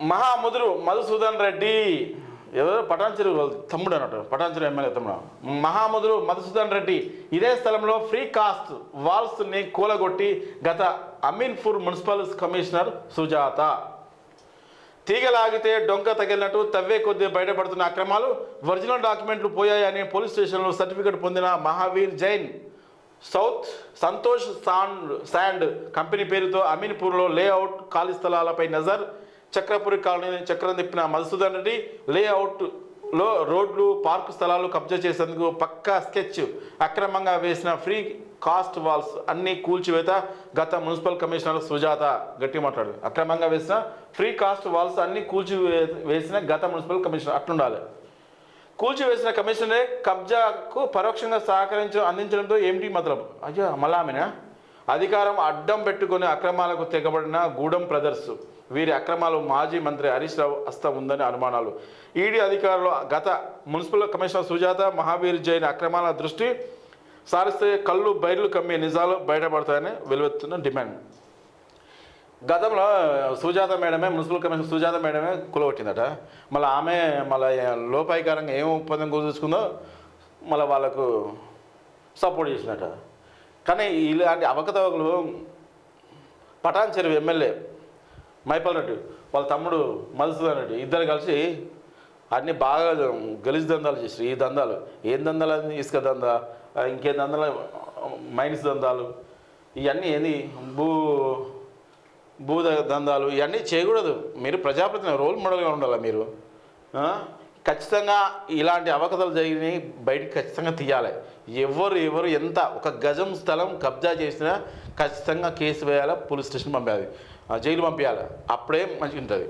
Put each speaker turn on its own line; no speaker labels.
మహాముదురు మధుసూదన్ రెడ్డి ఎవరో పటాన్చెరు తమ్ముడు అన్నట్టు, పటాన్చెరు ఎమ్మెల్యే తమ్ముడు మహాముదురు మధుసూదన్ రెడ్డి ఇదే స్థలంలో ఫ్రీ కాస్ట్ వాల్స్ని కూలగొట్టి గత అమీన్పూర్ మున్సిపల్ కమిషనర్ సుజాత తీగలాగితే డొంక తగిలినట్టు తవ్వే కొద్దీ బయటపడుతున్న అక్రమాలు, ఒరిజినల్ డాక్యుమెంట్లు పోయాయని పోలీస్ స్టేషన్లో సర్టిఫికెట్ పొందిన Mahavir Jain south Santosh sand company పేరుతో అమీన్పూర్లో లేఅవుట్ ఖాళీ స్థలాలపై నజర్, చక్రపురి కాలనీ చక్రం తిప్పిన మధుసూదన్ రెడ్డి లేఅవుట్లో రోడ్లు పార్కు స్థలాలు కబ్జా చేసేందుకు పక్కా స్కెచ్, అక్రమంగా వేసిన ఫ్రీ కాస్ట్ వాల్స్ అన్నీ కూల్చివేత గత మున్సిపల్ కమిషనర్ సుజాత గట్టి మాట్లాడు, అక్రమంగా వేసిన ఫ్రీ కాస్ట్ వాల్స్ అన్నీ వేసిన గత మున్సిపల్ కమిషనర్ అట్లుండాలి. కూల్చివేసిన కమిషనరే కబ్జాకు పరోక్షంగా అందించడంతో ఏమిటి మతలబు? అయ్యో మలామినా అధికారం అడ్డం పెట్టుకుని అక్రమాలకు తెగబడిన గూడెం బ్రదర్స్, వీరి అక్రమాలు మాజీ మంత్రి హరీష్ రావు హస్తం ఉందని అనుమానాలు. ఈడీ అధికారులు గత మున్సిపల్ కమిషనర్ సుజాత మహావీర్ జైన్ అక్రమాల దృష్టి సారిస్తే కళ్ళు బైర్లు కమ్మే నిజాలు బయటపడతాయని వెలువెత్తున్న డిమాండ్. గతంలో సుజాత మేడమే మున్సిపల్ కమిషనర్ సుజాత మేడమే కులగొట్టిందట. మళ్ళీ ఆమె మళ్ళీ లోపాయికారంగా ఏం ఒప్పందం కుదుర్చుకుందో మళ్ళీ వాళ్ళకు సపోర్ట్ చేసినట. కానీ ఇలాంటి అవకతవకలు పటాన్చెరు ఎమ్మెల్యే మైపాల్ రెడ్డి వాళ్ళ తమ్ముడు మధుసూదన్ రెడ్డి ఇద్దరు కలిసి అన్నీ బాగా గలీజ్ దందాలు చేస్తారు. ఈ దందాలు ఏం దందాలు? ఇసుక దందా, ఇంకేం దందాలు, మైన్స్ దందాలు, ఇవన్నీ ఏంది భూ దందాలు, ఇవన్నీ చేయకూడదు. మీరు ప్రజాప్రతినిధి రోల్ మోడల్గా ఉండాలి. మీరు ఖచ్చితంగా ఇలాంటి అవకతలు జరిగినాయి బయటికి ఖచ్చితంగా తీయాలి. ఎవరు ఎంత ఒక గజం స్థలం కబ్జా చేసినా ఖచ్చితంగా కేసు వేయాలి, పోలీస్ స్టేషన్ పంపించాలి, జైలు పంపించాలి. అప్పుడే మంచిగా ఉంటుంది.